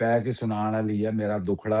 ਪੈ ਕੇ ਸੁਣਾਉਣ ਵਾਲੀ ਹੈ ਮੇਰਾ ਦੁਖੜਾ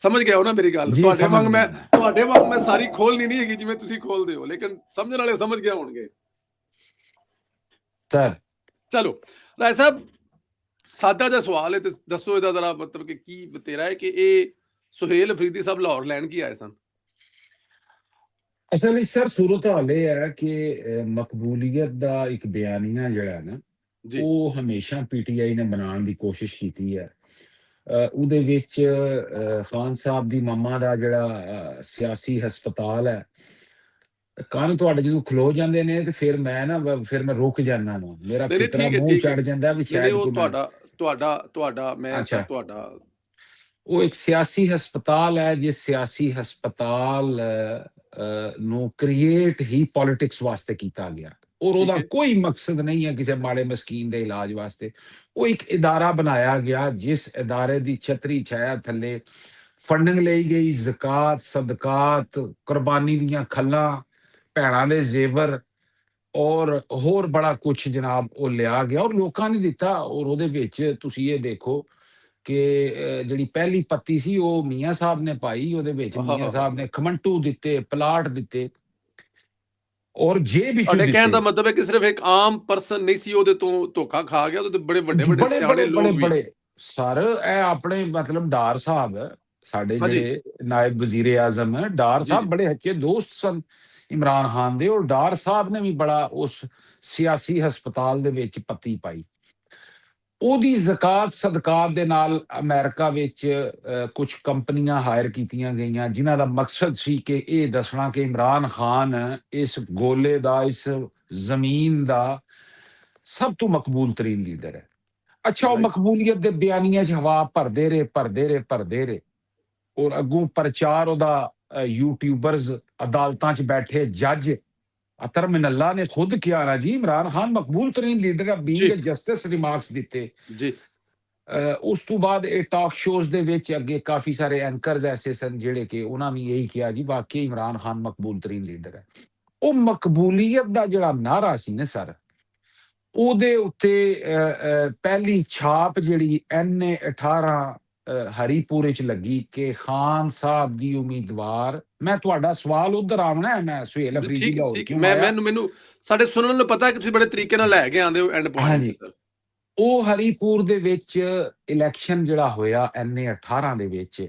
ਸਮਝ ਗਿਆ ਹੋ ਨਾ ਮੇਰੀ ਗੱਲ। ਜੀ ਸਮਝ ਗਿਆ ਮੈਂ। ਤੁਹਾਡੇ ਵਾਂਗ ਮੈਂ ਸਾਰੀ ਖੋਲਣੀ ਨਹੀਂ ਹੈਗੀ ਜਿਵੇਂ ਤੁਸੀਂ ਖੋਲਦੇ ਹੋ, ਲੇਕਿਨ ਸਮਝਣ ਵਾਲੇ ਸਮਝ ਗਿਆ ਹੋਣਗੇ। ਸਰ ਚਲੋ ਰਾਏ ਸਾਹਿਬ, ਸਾਦਾ ਜਿਹਾ ਸਵਾਲ ਹੈ ਤੇ ਦੱਸੋ ਇਹਦਾ ਜ਼ਰਾ ਮਤਲਬ ਕਿ ਕੀ ਬਤੇਰਾ ਹੈ ਕਿ ਇਹ ਸੁਹੇਲ ਅਫਰੀਦੀ ਸਾਹਿਬ ਲਾਹੌਰ ਲੈਣ ਕੀ ਆਏ ਸਨ? ਅਸਲ ਵਿੱਚ ਸਰ ਸੂਰਤ ਹਾਲ ਇਹ ਹੈ ਕਿ ਮਕਬੂਲੀਅਤ ਦਾ ਇੱਕ ਬਿਆਨੀਆ ਜਿਹੜਾ ਹੈ ਨਾ ਜੀ ਉਹ ਹਮੇਸ਼ਾ ਪੀਟੀਆਈ ਨੇ ਬਣਾਉਣ ਦੀ ਕੋਸ਼ਿਸ਼ ਕੀਤੀ ਹੈ। ਉਹਦੇ ਵਿੱਚ ਖਾਨ ਸਾਹਿਬ ਦੀ ਮੰਮਾ ਦਾ ਜਿਹੜਾ ਸਿਆਸੀ ਹਸਪਤਾਲ ਹੈ, ਕੰਨ ਤੁਹਾਡੇ ਜਦੋਂ ਖਲੋ ਜਾਂਦੇ ਨੇ ਤੇ ਫਿਰ ਮੈਂ ਰੁਕ ਜਾਂਦਾ ਵਾਂ, ਮੇਰਾ ਨਹੀਂ ਨਹੀਂ, ਫਿਕਰਾ ਠੀਕ ਹੈ ਮੂੰਹ ਠੀਕ ਹੈ। ਚੜ ਜਾਂਦਾ ਵੀ ਨਹੀਂ ਨਹੀਂ, ਸ਼ਾਇਦ ਉਹ ਕੋਈ ਮੈਂ। ਤੁਹਾਡਾ ਮੈਂ ਸਰ ਅੱਛਾ, ਤੁਹਾਡਾ। ਉਹ ਇੱਕ ਸਿਆਸੀ ਹਸਪਤਾਲ ਹੈ ਜਿਸ ਸਿਆਸੀ ਹਸਪਤਾਲ ਨੂੰ ਕ੍ਰੀਏਟ ਹੀ ਪੋਲਿਟਿਕਸ ਵਾਸਤੇ ਕੀਤਾ ਗਿਆ ਔਰ ਠੀਕ ਉਹਦਾ ਹੈ ਕੋਈ ਮਕਸਦ ਨਹੀਂ ਹੈ ਕਿਸੇ ਮਾੜੇ ਮਸਕੀਨ ਦੇ ਇਲਾਜ ਵਾਸਤੇ। ਉਹ ਇੱਕ ਇਦਾਰਾ ਬਣਾਇਆ ਗਿਆ ਜਿਸ ਇਦਾਰੇ ਦੀ ਛਤਰੀ ਛਾਇਆ ਥੱਲੇ ਫੰਡਿੰਗ ਲਈ ਗਈ, ਜ਼ਕਾਤ, ਸਦਕਾਤ, ਕੁਰਬਾਨੀ ਦੀਆਂ ਖੱਲਾਂ, ਭੈਣਾਂ ਦੇ ਜ਼ੇਵਰ ਔਰ ਹੋਰ ਬੜਾ ਕੁਛ ਜਨਾਬ ਉਹ ਲਿਆ ਗਿਆ ਔਰ ਲੋਕਾਂ ਨੇ ਦਿੱਤਾ। ਔਰ ਉਹਦੇ ਵਿੱਚ ਤੁਸੀਂ ਇਹ ਦੇਖੋ ਕਿ ਜਿਹੜੀ ਪਹਿਲੀ ਪੱਤੀ ਸੀ ਉਹ ਮੀਆਂ ਸਾਹਿਬ ਨੇ ਪਾਈ, ਉਹਦੇ ਵਿੱਚ ਹਾਂ ਮੀਆਂ ਹਾਂ ਹਾਂ। ਸਾਹਿਬ ਨੇ ਖਮੰਟੂ ਦਿੱਤੇ, ਪਲਾਟ ਦਿੱਤੇ ਔਰ ਜੇਬ ਵਿੱਚੋਂ ਤੁਹਾਡੇ ਕਹਿਣ ਦਾ ਦਿੱਤੇ। ਮਤਲਬ ਹੈ ਕਿ ਸਿਰਫ ਇੱਕ ਆਮ ਪਰਸਨ ਨਹੀਂ ਸੀ ਉਹਦੇ ਤੋਂ ਧੋਖਾ ਖਾ ਗਿਆ, ਉਹਦੇ ਤੇ ਬੜੇ ਵੱਡੇ ਵੱਡੇ ਬੜੇ ਸਿਆਣੇ ਬੜੇ ਬੜੇ ਲੋਕ ਵੀ। ਬੜੇ ਸਰ ਇਹ ਆਪਣੇ ਮਤਲਬ ਡਾਰ ਸਾਹਿਬ ਸਾਡੇ ਹਾਂਜੀ ਜਿਹੜੇ ਨਾਇਬ ਵਜ਼ੀਰ ਆਜ਼ਮ ਹੈ, ਡਾਰ ਜੀ ਸਾਹਿਬ ਜੀ। ਬੜੇ ਅੱਛੇ ਦੋਸਤ ਸਨ ਇਮਰਾਨ ਖਾਨ ਦੇ ਔਰ ਡਾਰ ਸਾਹਿਬ ਨੇ ਵੀ ਬੜਾ ਉਸ ਸਿਆਸੀ ਹਸਪਤਾਲ ਦੇ ਵਿੱਚ ਪੱਤੀ ਪਾਈ। ਉਹਦੀ ਜ਼ਕਾਤ ਸਦਕਾਤ ਦੇ ਨਾਲ ਅਮਰੀਕਾ ਵਿੱਚ ਕੁਝ ਕੰਪਨੀਆਂ ਹਾਇਰ ਕੀਤੀਆਂ ਗਈਆਂ ਜਿਨ੍ਹਾਂ ਦਾ ਮਕਸਦ ਸੀ ਕਿ ਇਹ ਦੱਸਣਾ ਕਿ ਇਮਰਾਨ ਖਾਨ ਇਸ ਗੋਲੇ ਦਾ, ਇਸ ਜ਼ਮੀਨ ਦਾ ਸਭ ਤੋਂ ਮਕਬੂਲ ਤਰੀਨ ਲੀਡਰ ਹੈ। ਅੱਛਾ, ਉਹ ਰਾਈਟ। ਮਕਬੂਲੀਅਤ ਦੇ ਬਿਆਨੀਆਂ 'ਚ ਹਵਾ ਭਰਦੇ ਰਹੇ ਔਰ ਅੱਗੋਂ ਪ੍ਰਚਾਰ ਉਹਦਾ ਯੂਟਿਊਬਰਸ, ਅਦਾਲਤਾਂ 'ਚ ਬੈਠੇ ਜੱਜ, ਅਤਰ ਮਿਨੱਲਾ ਨੇ ਖੁਦ ਕਿਹਾ ਨਾ ਜੀ ਇਮਰਾਨ ਖਾਨ ਮਕਬੂਲ ਤਰੀਨ ਲੀਡਰ ਹੈ, ਬੀਇੰਗ ਜੀ ਅ ਜਸਟਿਸ ਰਿਮਾਰਕਸ ਦਿੱਤੇ। ਜੀ ਉਸ ਤੋਂ ਬਾਅਦ ਇਹ ਟਾਕ ਸ਼ੋਜ਼ ਦੇ ਵਿੱਚ ਅੱਗੇ ਕਾਫੀ ਸਾਰੇ ਐਂਕਰਸ ਐਸੇ ਸਨ ਜਿਹੜੇ ਕਿ ਉਹਨਾਂ ਨੇ ਇਹੀ ਕਿਹਾ ਜੀ ਵਾਕਈ ਇਮਰਾਨ ਖਾਨ ਮਕਬੂਲ ਤਰੀਨ ਲੀਡਰ ਹੈ। ਉਹ ਮਕਬੂਲੀਅਤ ਦਾ ਜਿਹੜਾ ਨਾਰਾ ਸੀ ਨਾ ਸਰ, ਉਹਦੇ ਉੱਤੇ ਪਹਿਲੀ ਛਾਪ ਜਿਹੜੀ ਐਨਏ 18 ਹਰੀਪੁਰੇ ਚ ਲੱਗੀ ਕਿ ਖਾਨ ਸਾਹਿਬ ਦੀ ਉਮੀਦਵਾਰ। ਮੈਂ ਤੁਹਾਡਾ ਸਵਾਲ ਉਧਰ ਆਉਣਾ ਹੈ, ਮੈਂ ਸੁਹੇਲ ਅਫਰੀਦੀ ਲਾਹੌਰ ਠੀਕ ਹੈ। ਕਿਉਂ ਮੈਂ ਆਇਆ। ਮੈਨੂੰ ਸਾਡੇ ਸੁਣਨ ਨੂੰ ਪਤਾ ਹੈ ਕਿ ਤੁਸੀਂ ਬੜੇ ਤਰੀਕੇ ਨਾਲ ਲੈ ਕੇ ਆਉਂਦੇ ਹੋ ਐਂਡ ਪੁਆਇੰਟ ਤੇ ਹਾਂਜੀ, ਸਰ। ਉਹ ਹਰੀਪੁਰ ਦੇ ਵਿੱਚ ਇਲੈਕਸ਼ਨ ਜਿਹੜਾ ਹੋਇਆ ਐਨਏ 18 ਦੇ ਵਿੱਚ,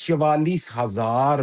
44,000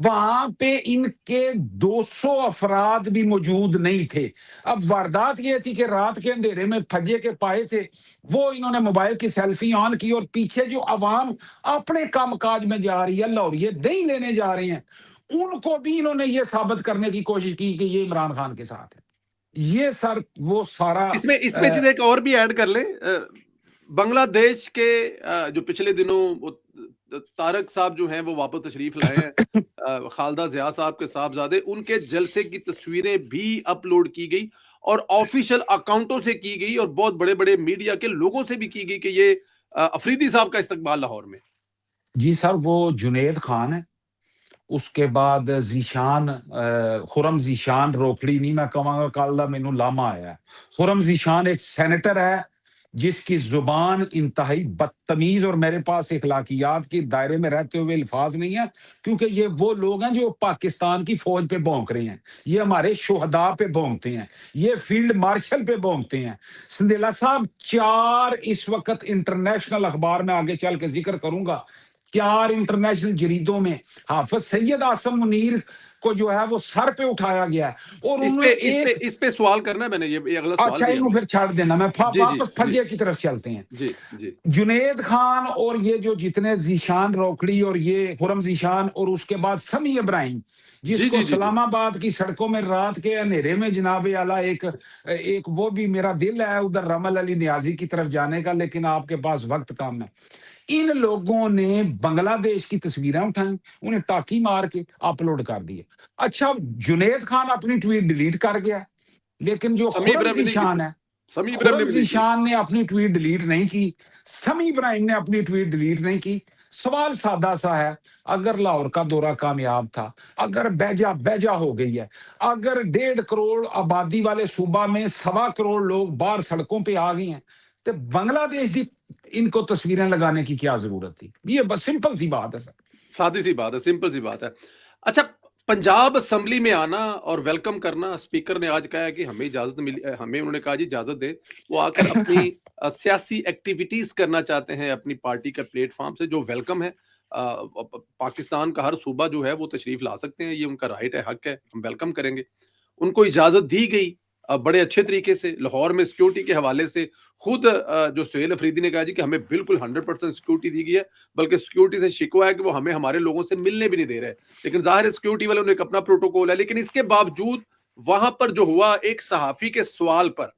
وہاں پہ ان کے 200 افراد بھی موجود نہیں تھے. اب واردات یہ تھی کہ رات کے اندھیرے میں پھجے کے پائے تھے, وہ انہوں نے موبائل کی سیلفی آن کی, اور پیچھے جو عوام اپنے کام کاج میں جا رہی ہے, اللہ, اور یہ دہی لینے جا رہے ہیں, ان کو بھی انہوں نے یہ ثابت کرنے کی کوشش کی کہ یہ عمران خان کے ساتھ ہے. یہ سر وہ سارا اس میں چیز ایک اور بھی ایڈ کر لیں, بنگلہ دیش کے جو پچھلے دنوں طارق صاحب جو ہیں وہ واپس تشریف لائے ہیں, خالدہ ضیاء صاحب کے صاحبزادے, ان کے جلسے کی تصویریں بھی اپلوڈ کی گئی اور آفیشیل اکاؤنٹوں سے کی گئی اور بہت بڑے بڑے میڈیا کے لوگوں سے بھی کی گئی کہ یہ افریدی صاحب کا استقبال لاہور میں. جی سر, وہ جنید خان ہے, اس کے بعد ذیشان, خرم ذیشان روکڑی نہیں میں کہوں گا, کل دا مینوں لاما آیا ہے. خرم ذیشان ایک سینیٹر ہے جس کی زبان انتہائی بدتمیز اور میرے پاس اخلاقیات کے دائرے میں رہتے ہوئے الفاظ نہیں ہیں, کیونکہ یہ وہ لوگ ہیں جو پاکستان کی فوج پہ بھونک رہے ہیں, یہ ہمارے شہداء پہ بھونکتے ہیں, یہ فیلڈ مارشل پہ بھونکتے ہیں. سندیلا صاحب 4 اس وقت انٹرنیشنل اخبار میں آگے چل کے ذکر کروں گا, 4 انٹرنیشنل جریدوں میں حافظ سید عاصم منیر کو جو ہے وہ سر پہ اٹھایا گیا ہے, اور انہوں نے ایک اس پہ سوال کرنا ہے میں نے, یہ اگلا سوال اچھا بھی انہوں پھر چھاڑ دینا, میں واپس پھجے کی طرف چلتے ہیں. جی جی جنید خان اور یہ جو جتنے ذیشان روکڑی اور یہ خرم ذیشان, اور اس کے بعد سمی ابراہیم جس کو اسلام آباد کی سڑکوں میں رات کے اندھیرے میں جناب اعلیٰ ایک وہ بھی میرا دل ہے ادھر رمل علی نیازی کی طرف جانے کا, لیکن آپ کے پاس وقت کم ہے. ان لوگوں نے بنگلہ دیش کی تصویریں اٹھائیں, انہیں ٹاکی مار کے اپلوڈ کر دیے. اچھا جنید خان اپنی ٹویٹ ڈیلیٹ کر گیا, لیکن جو خرم ذیشان ہے, خرم ذیشان نے اپنی ٹویٹ ڈیلیٹ نہیں کی, سمی ابراہیم نے اپنی ٹویٹ ڈیلیٹ نہیں کی. سوال سادہ سا ہے, اگر لاہور کا دورہ کامیاب تھا, اگر بیجا ہو گئی ہے, اگر 1.5 کروڑ آبادی والے صوبہ میں 1.25 کروڑ لوگ باہر سڑکوں پہ آ گئے ہیں, تو بنگلہ دیش دی ان کو تصویریں لگانے کی کیا ضرورت تھی؟ یہ بس سمپل سی بات ہے سر, سادی سی بات ہے, سمپل سی بات ہے. اچھا, پنجاب اسمبلی میں آنا اور ویلکم کرنا, اسپیکر نے آج کہا ہے کہ ہمیں اجازت ملی, ہمیں انہوں نے کہا جی اجازت دے, وہ آ کر اپنی سیاسی ایکٹیویٹیز کرنا چاہتے ہیں اپنی پارٹی کا پلیٹ فارم سے, جو ویلکم ہے. پاکستان کا ہر صوبہ جو ہے وہ تشریف لا سکتے ہیں, یہ ان کا رائٹ ہے, حق ہے, ہم ویلکم کریں گے. ان کو اجازت دی گئی بڑے اچھے طریقے سے. لاہور میں سیکیورٹی کے حوالے سے خود جو سہیل افریدی نے کہا جی کہ ہمیں بالکل 100% سیکیورٹی دی گئی ہے, بلکہ سیکیورٹی سے شکوہ ہے کہ وہ ہمیں ہمارے لوگوں سے ملنے بھی نہیں دے رہے. لیکن ظاہر ہے سیکیورٹی والوں نے ایک اپنا پروٹوکول ہے, لیکن اس کے باوجود وہاں پر جو ہوا, ایک صحافی کے سوال پر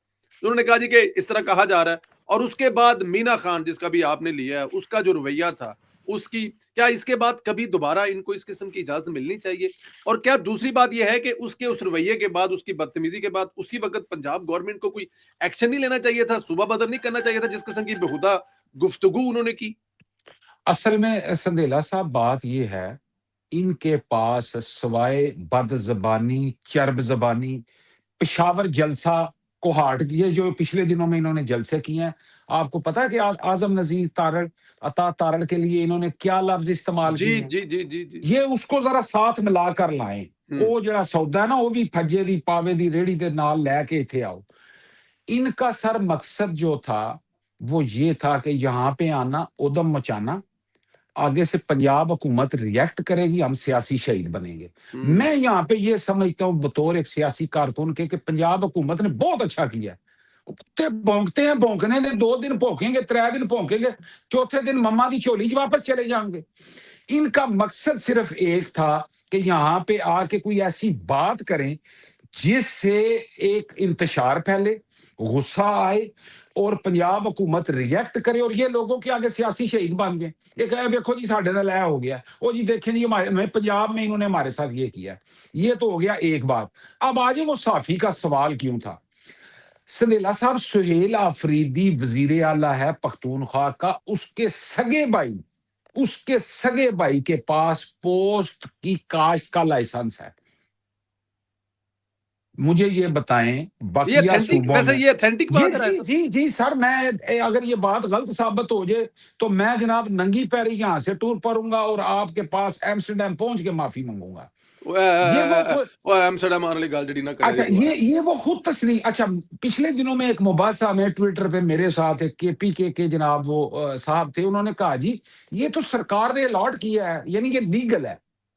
انہوں نے کہا جی کہ اس طرح کہا جا رہا ہے, اور اس کے بعد مینا خان جس کا بھی آپ نے لیا ہے, اس کا جو رویہ تھا, اس کی کیا اس کے بعد کبھی دوبارہ ان کو اس قسم کی اجازت ملنی چاہیے؟ اور کیا دوسری بات یہ ہے کہ اس رویے کے بعد, اس کی بدتمیزی کے بعد, اسی وقت پنجاب گورنمنٹ کو کوئی ایکشن نہیں لینا چاہیے تھا, صوبہ بدر نہیں کرنا چاہیے تھا جس قسم کی بہودہ گفتگو انہوں نے کی؟ اصل میں سندیلا صاحب بات یہ ہے, ان کے پاس سوائے بد زبانی, چرب زبانی, پشاور جلسہ کوہاٹ, یہ جو پچھلے دنوں میں انہوں نے جلسے کیے ہیں, آپ کو پتا ہے کہ اعظم نذیر تارڑ, عطا تارڑ کے لیے انہوں نے کیا لفظ استعمال کیے ہیں؟ جی یہ اس کو ذرا ساتھ ملا کر لائیں, وہ جڑا سودا ہے نا, وہ بھی پھجے دی پاوے دی ریڑی دے نال لے کے ایتھے آؤ. ان کا سر مقصد جو تھا وہ یہ تھا کہ یہاں پہ آنا, ادم مچانا, آگے سے پنجاب حکومت ریئیکٹ کرے گی, ہم سیاسی شہید بنیں گے. میں یہاں پہ یہ سمجھتا ہوں بطور ایک سیاسی کارکن کہ پنجاب حکومت نے بہت اچھا کیا ہے. کتے بھونکتے ہیں, بھونکنے دے 2 دن بھونکیں گے, 3 دن بھونکیں گے, چوتھے دن مما دی چولی چ واپس چلے جائیں گے. ان کا مقصد صرف ایک تھا کہ یہاں پہ آ کے کوئی ایسی بات کریں جس سے ایک انتشار پھیلے, غصہ آئے, اور پنجاب حکومت ریئیکٹ کرے, اور یہ لوگوں کے آگے سیاسی شہید بن گئے. یہ کہے دیکھو جی ساڈے نال ہو گیا, او جی دیکھیں جی ہمارے پنجاب میں انہوں نے ہمارے ساتھ یہ کیا. یہ تو ہو گیا ایک بات. اب آجے وہ صحافی کا سوال کیوں تھا. سندیلا صاحب, سہیل آفریدی وزیر اعلیٰ ہے پختونخوا کا, اس کے سگے بھائی کے پاس پوسٹ کی کاشت کا لائسنس ہے. مجھے یہ بتائیں بقیہ صوبوں میں, یہ اتھینٹک بات ہے. جی سر, میں اگر یہ بات غلط ثابت ہو جائے تو میں جناب ننگی پیری یہاں سے ٹور پڑوں گا اور آپ کے پاس ایمسٹرڈیم پہنچ کے معافی مانگوں گا. اچھا یہ وہ خود تصریح. اچھا, پچھلے دنوں میں ایک مباحثہ میں ٹویٹر پہ میرے ساتھ ایک کے پی کے جناب وہ صاحب تھے, انہوں نے کہا جی یہ تو سرکار نے الاٹ کیا ہے, یعنی یہ لیگل ہے.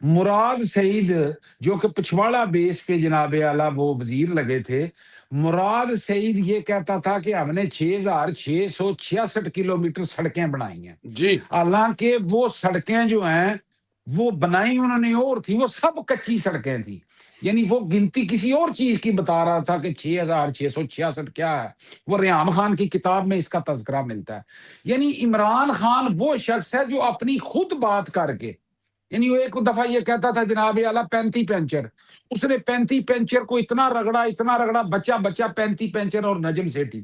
مراد سعید جو کہ پچھواڑا بیس پہ جناب اعلیٰ وہ وزیر لگے تھے، مراد سعید یہ کہتا تھا کہ ہم نے 6,666 کلومیٹر سڑکیں بنائی ہیں، جی حالانکہ وہ سڑکیں جو ہیں وہ بنائی انہوں نے اور تھی، وہ سب کچی سڑکیں تھیں، یعنی وہ گنتی کسی اور چیز کی بتا رہا تھا کہ 6,666 کیا ہے، وہ ریحان خان کی کتاب میں اس کا تذکرہ ملتا ہے۔ یعنی عمران خان وہ شخص ہے جو اپنی خود بات کر کے، یعنی وہ ایک دفعہ یہ کہتا تھا جناب اعلیٰ 35 پینچر، اس نے 35 پینچر کو اتنا رگڑا بچہ بچہ 35 پینچر اور نجم سیٹھی۔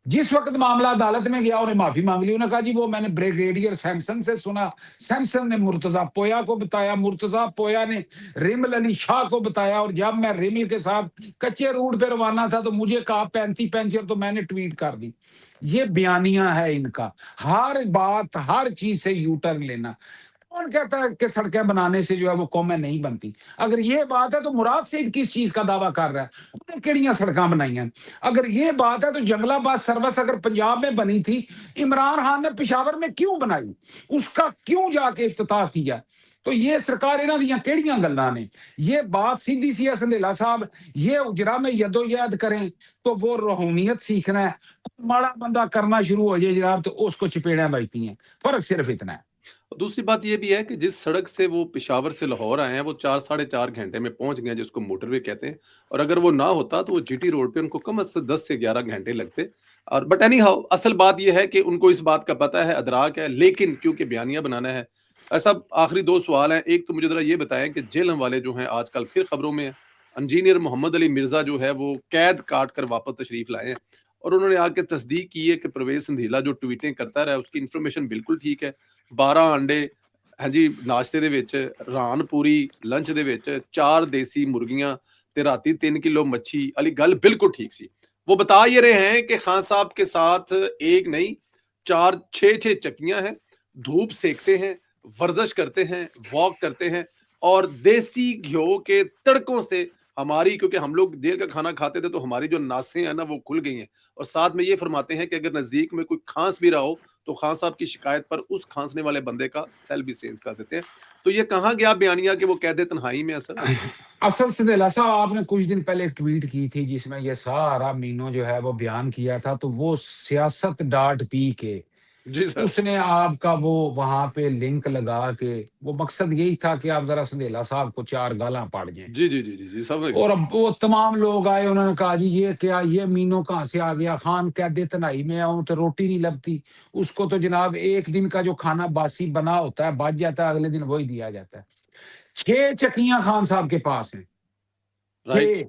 جس وقت معاملہ عدالت میں گیا انہیں معافی مانگ لی، انہوں نے کہا جی وہ میں نے بریگیڈیئر سیمسن سے سنا، سیمسن نے مرتضی پویا کو بتایا، مرتضی پویا نے ریمل علی شاہ کو بتایا، اور جب میں ریمل کے ساتھ کچے روڈ پہ روانہ تھا تو مجھے کہا 35 پینچر، تو میں نے ٹویٹ کر دی۔ یہ بیانیہ ہے ان کا، ہر بات ہر چیز سے یو ٹرن لینا۔ کون کہتا ہے کہ سڑکیں بنانے سے جو ہے وہ قومیں نہیں بنتی؟ اگر یہ بات ہے تو مراد سعید کس چیز کا دعویٰ کر رہا ہے؟ انہوں نے کیڑیاں سڑکاں بنائی ہیں؟ اگر یہ بات ہے تو جنگل آباد سروس اگر پنجاب میں بنی تھی، عمران خان نے پشاور میں کیوں بنائی؟ اس کا کیوں جا کے افتتاح کیا؟ تو یہ سرکار انہاں دیاں کیڑیاں گلاں نے؟ یہ بات سیدھی سی ہے سندھیلا صاحب، یہ اجرا میں یدوید کریں تو وہ روحانیت سیکھنا ہے، ماڑا بندہ کرنا شروع ہو جائے جناب تو اس کو چپیڑیاں بجتی ہیں، فرق صرف اتنا ہے۔ دوسری بات یہ بھی ہے کہ جس سڑک سے وہ پشاور سے لاہور آئے ہیں وہ 4 ساڑھے 4 گھنٹے میں پہنچ گئے ہیں، جس کو موٹر وے کہتے ہیں، اور اگر وہ نہ ہوتا تو وہ جی ٹی روڈ پہ ان کو کم از کم 10 سے 11 گھنٹے لگتے۔ اور بٹ اینی ہاؤ اصل بات یہ ہے کہ ان کو اس بات کا پتہ ہے، ادراک ہے، لیکن کیونکہ بیانیہ بنانا ہے۔ ایسا آخری 2 سوال ہیں، ایک تو مجھے ذرا یہ بتائیں کہ جیلم والے جو ہیں آج کل پھر خبروں میں ہیں، انجینئر محمد علی مرزا جو ہے وہ قید کاٹ کر واپس تشریف لائے ہیں، اور انہوں نے آ کے تصدیق کی ہے کہ پرویز سندھیلا جو ٹویٹیں کرتا رہا ہے اس کی انفارمیشن بالکل ٹھیک ہے۔ 12 انڈے ہاں جی ناشتے دے وچ، ران پوری لنچ دے وچ، 4 دیسی مرغیاں تے راتی 3 کلو مچھی علی گل بالکل ٹھیک سی۔ وہ بتا یہ رہے ہیں کہ خان صاحب کے ساتھ ایک نہیں 4 6 چکیاں ہیں، دھوپ سیکتے ہیں، ورزش کرتے ہیں، واک کرتے ہیں، اور دیسی گھیو کے تڑکوں سے ہماری، کیونکہ ہم لوگ جیل کا کھانا کھاتے تھے تو ہماری جو ناسیں ہیں نا وہ کھل گئی ہیں، اور ساتھ میں یہ فرماتے ہیں کہ اگر نزدیک میں کوئی کھانس بھی رہا ہو تو خان صاحب کی شکایت پر اس کھانسنے والے بندے کا سیل بھی سینس کر دیتے ہیں۔ تو یہ کہاں گیا بیانیہ کہ وہ قید تنہائی میں اثر؟ اصل سے دلہ صاحب آپ نے کچھ دن پہلے ایک ٹویٹ کی تھی جس میں یہ سارا مینو جو ہے وہ بیان کیا تھا، تو وہ سیاست ڈاٹ پی کے جی سر۔ اس نے آپ کا وہ وہاں پہ لنک لگا کے، وہ مقصد یہی تھا کہ آپ ذرا سندھیلا صاحب کو 4 گالاں پڑ جائیں، جی جی جی جی جی سمجھ گیا۔ اور اب وہ تمام لوگ آئے، انہوں نے کہا جی یہ کیا، یہ مینو کہاں سے آ گیا، خان قید تنہائی میں آؤں تو روٹی نہیں لبتی، اس کو تو جناب ایک دن کا جو کھانا باسی بنا ہوتا ہے بچ جاتا ہے، اگلے دن وہی دیا جاتا ہے۔ 6 چکیاں خان صاحب کے پاس ہیں، رائٹ۔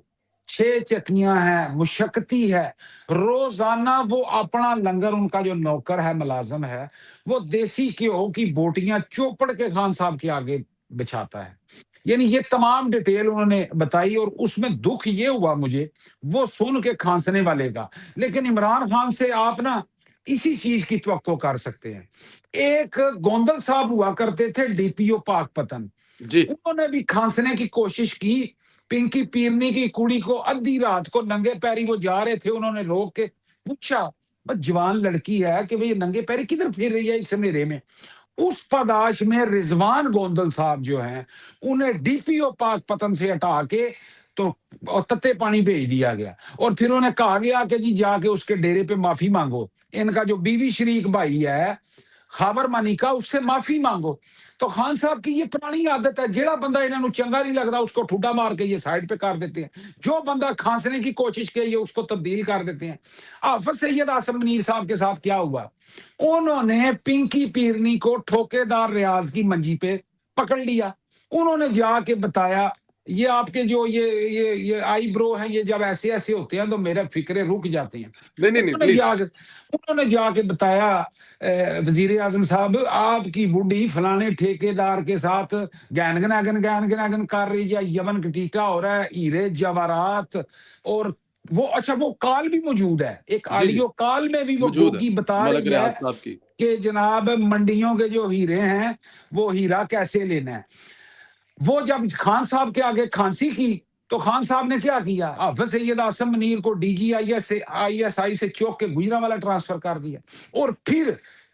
6 چکیاں ہیں، مشقتی ہے، روزانہ وہ اپنا لنگر، ان کا جو نوکر ہے ملازم ہے وہ دیسی گھیو کی بوٹیاں چوپڑ کے خان صاحب کے آگے بچھاتا ہے۔ یعنی یہ تمام ڈیٹیل انہوں نے بتائی، اور اس میں دکھ یہ ہوا مجھے وہ سن کے کھانسنے والے کا، لیکن عمران خان سے آپ نا اسی چیز کی توقع کر سکتے ہیں۔ ایک گوندل صاحب ہوا کرتے تھے ڈی پی او پاک پتن، جی انہوں نے بھی کھانسنے کی کوشش کی، پنکی پیرنی کی کڑی کو ادھی رات کو ننگے پیری وہ جا رہے تھے، انہوں نے روک کے پوچھا، بس جوان لڑکی ہے کہ وہ ننگے پیری کدھر پھر رہی ہے اس میرے میں؟ اس پاداش میں رضوان گوندل صاحب جو ہیں انہیں ڈی پی او پاک پتن سے ہٹا کے تو تتے پانی بھیج دیا گیا، اور پھر انہیں کہا گیا کہ جی جا کے اس کے ڈیرے پہ معافی مانگو، ان کا جو بیوی شریک بھائی ہے خاور مانی کا، اس سے معافی مانگو۔ تو خان صاحب کی یہ پرانی عادت ہے، جیڑا بندہ انہوں نے چنگا نہیں لگتا اس کو ٹھڈا مار کے یہ سائڈ پہ کر دیتے ہیں، جو بندہ کھانسنے کی کوشش کی یہ اس کو تبدیل کر دیتے ہیں۔ حافظ سید آصم منیر صاحب کے ساتھ کیا ہوا، انہوں نے پنکی پیرنی کو ٹھوکے دار ریاض کی منجی پہ پکڑ لیا، انہوں نے جا کے بتایا یہ آپ کے جو یہ آئی برو ہیں یہ جب ایسے ایسے ہوتے ہیں تو میرے فکرے رک جاتے ہیں۔ نہیں نہیں نہیں پلیز۔ انہوں نے جا کے بتایا وزیر اعظم صاحب آپ کی بڈھی فلانے ٹھیکے دار کے ساتھ گین گن کر رہی ہے، یمن کٹیٹا ہو رہا ہے، ہیرے جواہرات، اور وہ اچھا وہ کال بھی موجود ہے، ایک جی جی آڈیو کال میں بھی وہ موجود ہے گوگی بتا ملک رہی ہے ریاض صاحب کی۔ کہ جناب منڈیوں کے جو ہیرے ہیں وہ ہیرا کیسے لینا ہے۔ وہ جب خان صاحب کے آگے کھانسی کی تو خان صاحب نے کیا کیا، حافظ سید آصم منیر کو D G I S I سے چوک کے گجرانوالہ ٹرانسفر کر دیا، اور پھر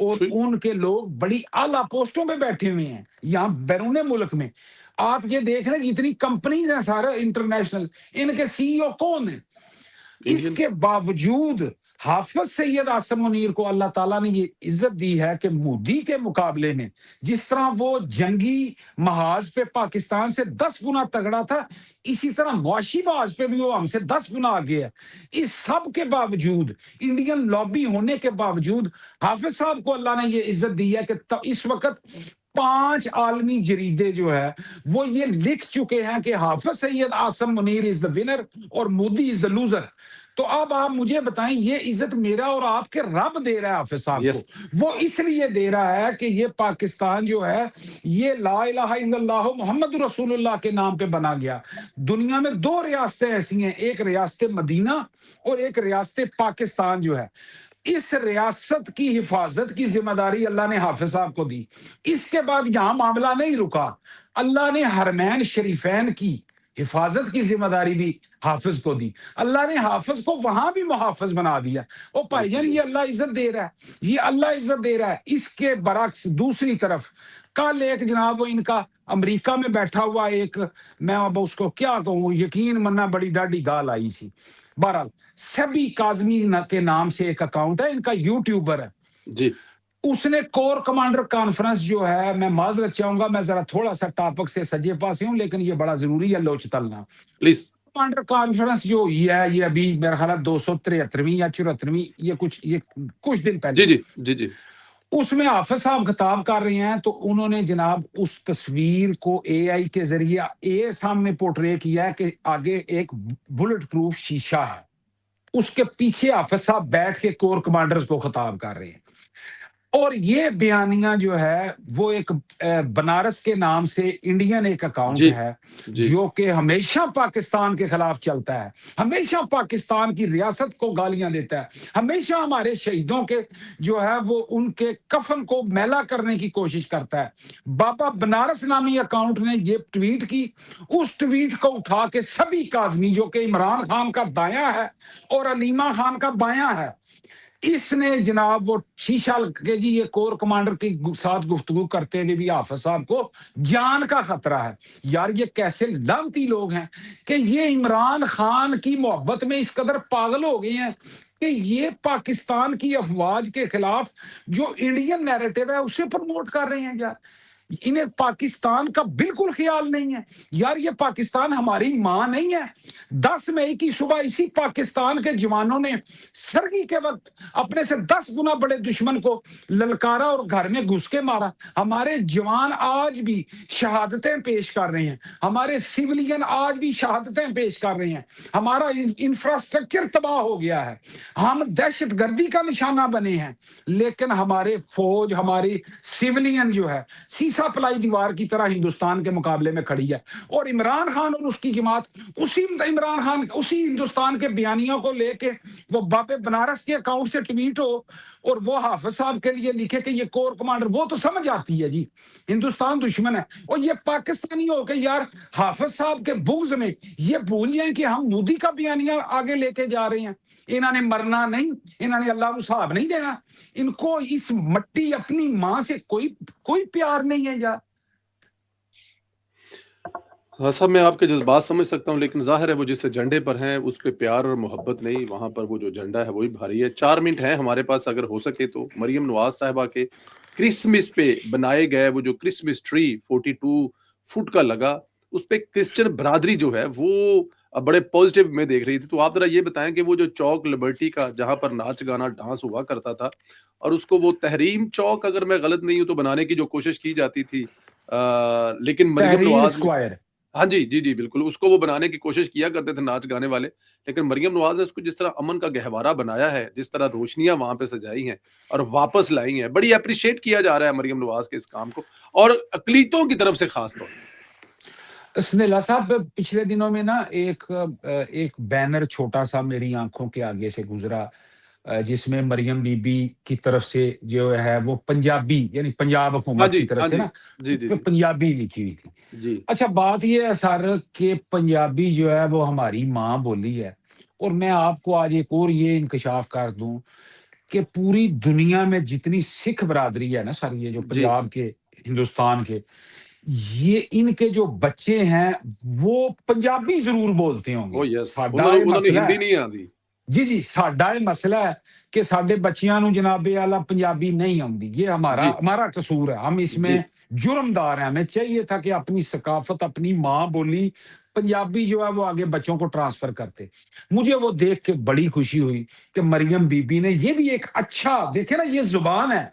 اور ٹھیک ان کے لوگ بڑی اعلیٰ پوسٹوں پہ بیٹھے ہوئے ہیں یہاں بیرون ملک میں. آپ یہ دیکھ رہے ہیں جتنی کمپنیز ہیں سارا انٹرنیشنل، ان کے سی ای او کون ہیں؟ اس انڈین کے باوجود حافظ سید عاصم منیر کو اللہ تعالیٰ نے یہ عزت دی ہے کہ مودی کے مقابلے میں جس طرح وہ جنگی محاذ پہ پاکستان سے 10 گنا تگڑا تھا، اسی طرح معاشی محاذ پہ بھی وہ ہم سے 10 گنا آگے ہے. اس سب کے باوجود، انڈین لابی ہونے کے باوجود، حافظ صاحب کو اللہ نے یہ عزت دی ہے کہ اس وقت 5 عالمی جریدے جو ہے وہ یہ لکھ چکے ہیں کہ حافظ سید عاصم منیر از دا ونر اور مودی از دا لوزر. تو اب آپ مجھے بتائیں، یہ عزت میرا اور آپ کے رب دے رہا ہے حافظ صاحب کو. یس وہ اس لیے دے رہا ہے کہ یہ پاکستان جو ہے یہ لا الہ الا اللہ محمد رسول اللہ کے نام پہ بنا گیا. دنیا میں 2 ریاستیں ایسی ہیں، ایک ریاست مدینہ اور ایک ریاست پاکستان جو ہے. اس ریاست کی حفاظت کی ذمہ داری اللہ نے حافظ صاحب کو دی. اس کے بعد یہاں معاملہ نہیں رکا، اللہ نے حرمین شریفین کی حفاظت کی ذمہ داری بھی حافظ کو دی. اللہ نے حافظ کو وہاں بھی محافظ بنا دیا. او بھائی جان، یہ اللہ عزت دے رہا ہے، یہ اللہ عزت دے رہا ہے. اس کے برعکس دوسری طرف کل ایک جناب وہ ان کا امریکہ میں بیٹھا ہوا ایک، میں اب اس کو کیا کہوں، یقین منا بڑی ڈاڈی گال آئی سی. بہرحال سبی کاظمی کے نام سے ایک اکاؤنٹ ہے، ان کا یوٹیوبر ہے. جی اس نے کور کمانڈر کانفرنس جو ہے، میں معذرت چاہوں گا، میں ذرا تھوڑا سا ٹاپک سے سجے پاسے ہوں لیکن یہ بڑا ضروری ہے لوچ تلنا. پلیز. کمانڈر کانفرنس جو ہوئی ہے یہ ابھی میرا خیال ہے 273ویں یا 74ویں، یہ کچھ دن پہلے. جی جی جی جی اس میں حافظ صاحب خطاب کر رہے ہیں تو انہوں نے جناب اس تصویر کو اے آئی کے ذریعے سامنے پورٹرے کیا ہے کہ آگے ایک بلٹ پروف شیشہ ہے، اس کے پیچھے حافظ صاحب بیٹھ کے کور کمانڈرز کو خطاب کر رہے ہیں. اور یہ بیانیہ جو ہے وہ ایک بنارس کے نام سے انڈین ایک اکاؤنٹ جی ہے جی جو کہ ہمیشہ پاکستان کے خلاف چلتا ہے، ہمیشہ پاکستان کی ریاست کو گالیاں دیتا ہے، ہمیشہ ہمارے شہیدوں کے جو ہے وہ ان کے کفن کو میلا کرنے کی کوشش کرتا ہے. بابا بنارس نامی اکاؤنٹ نے یہ ٹویٹ کی. اس ٹویٹ کو اٹھا کے سبی کاظمی جو کہ عمران خان کا دایاں ہے اور علیمہ خان کا بایاں ہے، اس نے جناب وہ شیشہ کے جی یہ کور کمانڈر کے ساتھ گفتگو کرتے ہوئے بھی حافظ صاحب کو جان کا خطرہ ہے. یار یہ کیسے لعنتی لوگ ہیں کہ یہ عمران خان کی محبت میں اس قدر پاگل ہو گئے ہیں کہ یہ پاکستان کی افواج کے خلاف جو انڈین نیریٹو ہے اسے پروموٹ کر رہے ہیں. یار انہیں پاکستان کا بالکل خیال نہیں ہے. یار یہ پاکستان ہماری ماں نہیں ہے. 10 مئی کی صبح اسی پاکستان کے جوانوں نے سرگی کے وقت اپنے سے 10 گنا بڑے دشمن کو للکارا اور گھر میں گھس کے مارا. ہمارے جوان آج بھی شہادتیں پیش کر رہے ہیں، ہمارے سیولین آج بھی شہادتیں پیش کر رہے ہیں. ہمارا انفراسٹرکچر تباہ ہو گیا ہے، ہم دہشت گردی کا نشانہ بنے ہیں، لیکن ہمارے فوج، ہماری سیولین جو ہے سیسا پلائی دیوار کی طرح ہندوستان کے مقابلے میں کھڑی ہے. اور عمران خان اور اس کی جماعت اسی ہندوستان کے بیانیوں کو لے کے وہ بابے بنارس کے اکاؤنٹ سے ٹویٹ ہو اور وہ حافظ صاحب کے لیے لکھے کہ یہ کور کمانڈر، وہ تو سمجھ آتی ہے جی ہندوستان دشمن ہے. اور یہ پاکستانی ہو کے یار حافظ صاحب کے بغض میں یہ بھول جائیں کہ ہم مودی کا بیانیہ آگے لے کے جا رہے ہیں. انہوں نے مرنا نہیں، انہوں نے اللہ کو صاحب نہیں دینا، ان کو اس مٹی اپنی ماں سے کوئی پیار نہیں ہے. یار ہاں صاحب، میں آپ کے جذبات سمجھ سکتا ہوں، لیکن ظاہر ہے وہ جس جھنڈے پر ہیں اس پہ پیار اور محبت نہیں، وہاں پر وہ جو جھنڈا ہے وہی بھاری ہے. 4 منٹ ہیں ہمارے پاس، اگر ہو سکے تو مریم نواز صاحبہ کے کرسمس پہ بنائے گئے وہ جو کرسمس ٹری 42 فٹ کا لگا، اس پہ کرسچن برادری جو ہے وہ بڑے پازیٹیو میں دیکھ رہی تھی. تو آپ ذرا یہ بتائیں کہ وہ جو چوک لبرٹی کا جہاں پر ناچ گانا ڈانس ہوا کرتا تھا، اور اس کو وہ تحریم چوک اگر میں غلط نہیں ہوں تو بنانے کی جو کوشش کی جاتی تھی، لیکن مریم تحریر نواز نے، اسکوائر، ہاں جی جی جی بالکل، اس کو وہ بنانے کی کوشش کیا کرتے تھے ناچ گانے والے، لیکن مریم نواز نے اس کو جس طرح امن کا گہوارہ بنایا ہے، جس طرح روشنیاں وہاں پہ سجائی ہیں اور واپس لائی ہیں، بڑی اپریشیٹ کیا جا رہا ہے مریم نواز کے اس کام کو، اور اقلیتوں کی طرف سے خاص طور پہ. سنیلا صاحب پچھلے دنوں میں نا ایک بینر چھوٹا سا میری آنکھوں کے آگے سے گزرا جس میں مریم بی بی کی طرف سے جو ہے وہ پنجابی یعنی پنجاب ہاں حکومت جی کی طرف ہاں سے جی نا جی اس جی پہ جی پنجابی لکھی ہوئی تھی. جی اچھا بات یہ ہے سر کہ پنجابی جو ہے وہ ہماری ماں بولی ہے. اور میں آپ کو آج ایک اور یہ انکشاف کر دوں کہ پوری دنیا میں جتنی سکھ برادری ہے نا سر، یہ جو جی پنجاب کے، ہندوستان کے، یہ ان کے جو بچے ہیں وہ پنجابی ضرور بولتے ہوں گے. او یس ساڈا یہ انہوں نے مسئلہ ہندی ہے. نہیں آتی. جی جی، ساڈا یہ مسئلہ ہے کہ ساڈے بچیاں نو جناب اعلیٰ پنجابی نہیں آتی. یہ جی ہمارا قصور ہے، ہم اس جی میں جرمدار ہیں. ہمیں چاہیے تھا کہ اپنی ثقافت، اپنی ماں بولی پنجابی جو ہے وہ آگے بچوں کو ٹرانسفر کرتے. مجھے وہ دیکھ کے بڑی خوشی ہوئی کہ مریم بی بی نے یہ بھی ایک اچھا، دیکھے نا یہ زبان ہے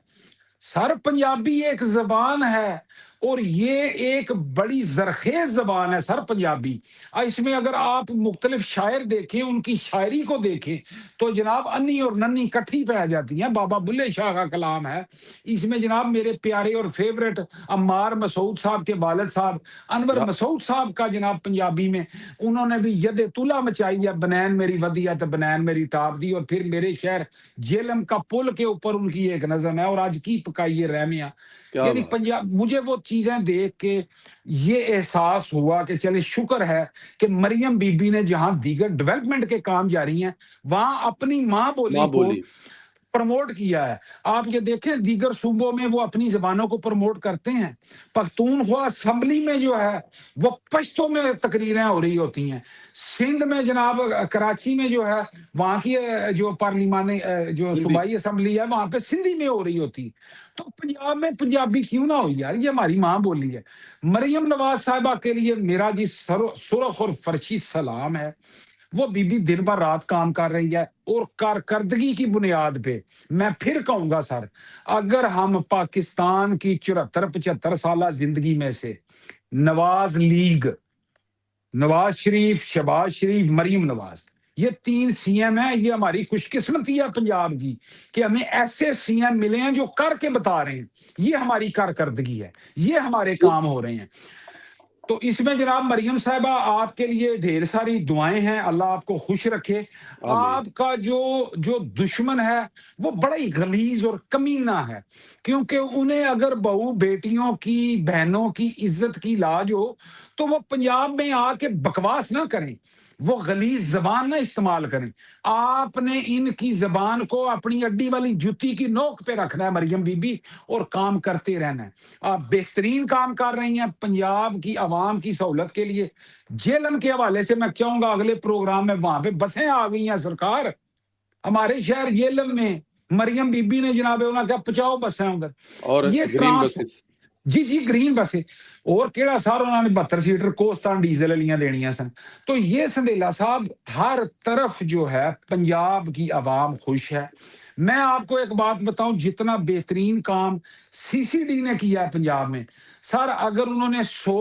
سر، پنجابی ایک زبان ہے اور یہ ایک بڑی زرخیز زبان ہے سر پنجابی. اس میں اگر آپ مختلف شاعر دیکھیں، ان کی شاعری کو دیکھیں تو جناب انی اور ننی کٹھی پہ آ جاتی ہیں. بابا بلے شاہ کا کلام ہے اس میں جناب. میرے پیارے اور فیورٹ عمار مسعود صاحب کے والد صاحب انور کیا مسعود صاحب کا جناب پنجابی میں انہوں نے بھی ید طلا مچائی ہے، بنین میری ودی ہے تو بنین میری ٹاپ دی. اور پھر میرے شہر جیلم کا پل کے اوپر ان کی ایک نظم ہے، اور آج کی پکائیے رحمیاں. کیا یعنی بات. پنجاب، مجھے وہ چیزیں دیکھ کے یہ احساس ہوا کہ چلے شکر ہے کہ مریم بی بی نے جہاں دیگر ڈیولپمنٹ کے کام جاری ہیں وہاں اپنی ماں بولی ماں کو بولی. پروموٹ کیا ہے. آپ یہ دیکھیں دیگر صوبوں میں وہ اپنی زبانوں کو پروموٹ کرتے ہیں. پختونخوا اسمبلی میں جو ہے وہ پشتوں میں تقریریں ہو رہی ہوتی ہیں. سندھ میں جناب کراچی میں جو ہے وہاں کی جو پارلیمانی جو ہندی. صوبائی اسمبلی ہے وہاں پہ سندھی میں ہو رہی ہوتی. تو پنجاب میں پنجابی کیوں نہ ہو یار، یہ ہماری ماں بولی ہے. مریم نواز صاحبہ کے لیے میرا جی سرخ اور فرشی سلام ہے. وہ بی بی دن بھر رات کام کر رہی ہے اور کارکردگی کی بنیاد پہ میں پھر کہوں گا سر، اگر ہم پاکستان کی 74-75 سالہ زندگی میں سے نواز لیگ، نواز شریف، شہباز شریف، مریم نواز، یہ 3 سی ایم ہیں. یہ ہماری خوش قسمتی ہے پنجاب کی کہ ہمیں ایسے سی ایم ملے ہیں جو کر کے بتا رہے ہیں. یہ ہماری کارکردگی ہے، یہ ہمارے کام ہو رہے ہیں. تو اس میں جناب مریم صاحبہ آپ کے لیے ڈھیر ساری دعائیں ہیں، اللہ آپ کو خوش رکھے. آمین. آپ کا جو دشمن ہے وہ بڑا ہی غلیظ اور کمینہ ہے، کیونکہ انہیں اگر بہو بیٹیوں کی، بہنوں کی عزت کی لاج ہو تو وہ پنجاب میں آ کے بکواس نہ کریں، وہ غلیظ زبان نہ استعمال کریں. آپ نے ان کی زبان کو اپنی اڈی والی جوتی کی نوک پہ رکھنا ہے مریم بی بی، اور کام کرتے رہنا ہے. آپ بہترین کام کر رہی ہیں پنجاب کی عوام کی سہولت کے لیے. جیلم کے حوالے سے میں کہوں گا اگلے پروگرام میں وہاں پہ بسیں آ گئی ہیں سرکار، ہمارے شہر جیلم میں مریم بی بی نے جناب انہوں نے کہا 50 بسیں ادھر. اور یہ گرین بسز. جی جی گرین بسیں، اور کیڑا سر انہوں نے 72 سیٹر کوستان ڈیزل والیاں دینیاں سن. تو یہ سندیلا صاحب ہر طرف جو ہے پنجاب کی عوام خوش ہے. میں آپ کو ایک بات بتاؤں، جتنا بہترین کام سی سی ڈی نے کیا ہے پنجاب میں سر، اگر انہوں نے 100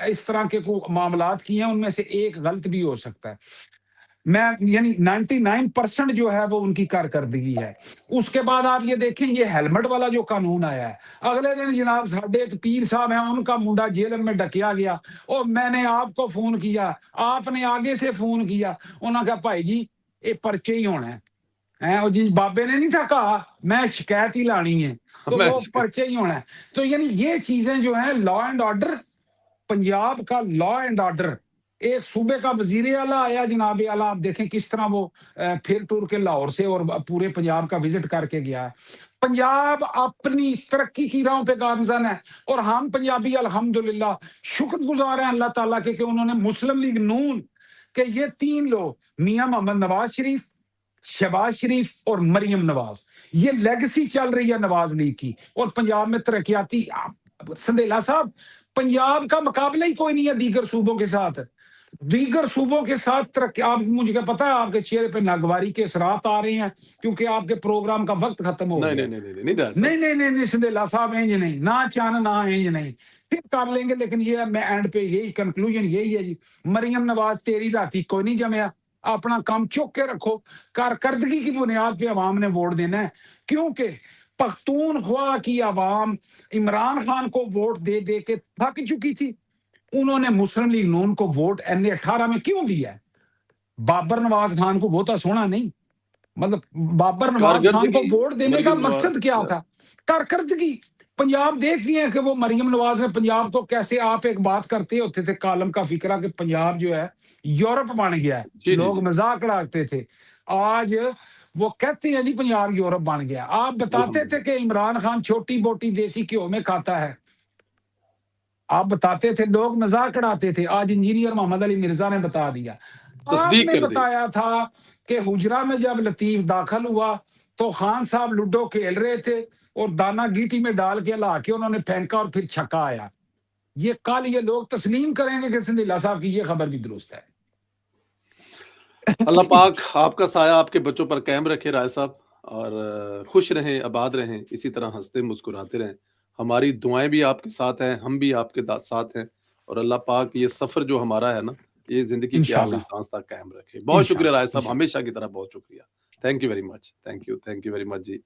اس طرح کے معاملات کیے ہیں ان میں سے ایک غلط بھی ہو سکتا ہے. میں یعنی 99% جو ہے وہ ان کی کارکردگی ہے. اس کے بعد آپ یہ دیکھیں یہ ہیلمٹ والا جو قانون آیا ہے، اگلے دن جناب ساڈے ایک پیر صاحب ہیں ان کا منڈا جیل میں ڈکیا گیا، اور میں نے آپ کو فون کیا، آپ نے آگے سے فون کیا، انہوں نے کہا بھائی جی یہ پرچے ہی ہونا ہے. جی بابے نے نہیں تھا کہا میں شکایت ہی لانی ہے، تو وہ پرچے ہی ہونا ہے. تو یعنی یہ چیزیں جو ہیں لا اینڈ آرڈر، پنجاب کا لا اینڈ آرڈر. ایک صوبے کا وزیر اعلیٰ آیا جناب اعلیٰ، آپ دیکھیں کس طرح وہ پھر ٹور کے لاہور سے اور پورے پنجاب کا وزٹ کر کے گیا ہے. پنجاب اپنی ترقی کی راہوں پہ گامزن ہے، اور ہم پنجابی الحمدللہ شکر گزار ہیں اللہ تعالیٰ کے کہ انہوں نے مسلم لیگ نون کہ یہ 3 لوگ میاں محمد نواز شریف، شہباز شریف اور مریم نواز، یہ لیگسی چل رہی ہے نواز لیگ کی، اور پنجاب میں ترقیاتی. سندیلا صاحب پنجاب کا مقابلہ ہی کوئی نہیں ہے دیگر صوبوں کے ساتھ. دیگر صوبوں کے ساتھ ترقی، آپ مجھے پتا ہے آپ کے چہرے پہ ناگواری کے اثرات آ رہے ہیں کیونکہ آپ کے پروگرام کا وقت ختم ہو نہیں گیا. نہیں نہیں نہیں نہیں نہیں نہیں نہیں نہیں سندیلا صاحب انج نہیں، نہ چان نہ انج نہیں، پھر کر لیں گے. لیکن یہ میں اینڈ پہ یہی کنکلوژن یہی ہے جی، مریم نواز تیری راتی کوئی نہیں جمیا، اپنا کام چوک کے رکھو. کارکردگی کی بنیاد پہ عوام نے ووٹ دینا ہے، کیونکہ پختونخوا کی عوام عمران خان کو ووٹ دے دے کے تھک چکی تھی. انہوں نے مسلم لیگ نون کو ووٹ N18 میں کیوں دیا ہے؟ بابر نواز خان کو ووٹا سونا نہیں، مطلب بابر نواز خان کو کارکردگی. ووٹ دینے کا مریم مقصد کیا نواز. تھا؟ کارکردگی. پنجاب دیکھ رہے ہیں کہ وہ مریم نواز نے پنجاب کو کیسے، آپ ایک بات کرتے ہوتے تھے کالم کا فکرہ کہ پنجاب جو ہے یورپ بن گیا ہے، جی جی لوگ جی. مذاق اڑاتے تھے. آج وہ کہتے ہیں جی پنجاب یورپ بن گیا. آپ بتاتے تھے کہ عمران خان چھوٹی بوٹی دیسی گھیو میں کھاتا ہے, آپ بتاتے تھے, لوگ مذاق اڑاتے تھے. آج انجینئر محمد علی مرزا نے بتا دیا. آپ تصدیق نے کر دی. بتایا تھا کہ حجرہ میں جب لطیف داخل ہوا تو خان صاحب لوڈو کھیل رہے تھے اور دانا گیٹی میں ڈال کے لا کے انہوں نے پھینکا اور پھر چھکا آیا. یہ کل یہ لوگ تسلیم کریں گے کہ سندھیلا صاحب کی یہ خبر بھی درست ہے. اللہ پاک آپ کا سایہ آپ کے بچوں پر قائم رکھے رائے صاحب, اور خوش رہیں, آباد رہیں, اسی طرح ہنستے مسکراتے رہیں. ہماری دعائیں بھی آپ کے ساتھ ہیں, ہم بھی آپ کے ساتھ ہیں, اور اللہ پاک یہ سفر جو ہمارا ہے نا, یہ زندگی کی انشاءاللہ آخری سانس تک قائم رکھے. بہت شکریہ انشاءاللہ رائے صاحب, انشاءاللہ. ہمیشہ کی طرح بہت شکریہ. Thank you very much, thank you very much G.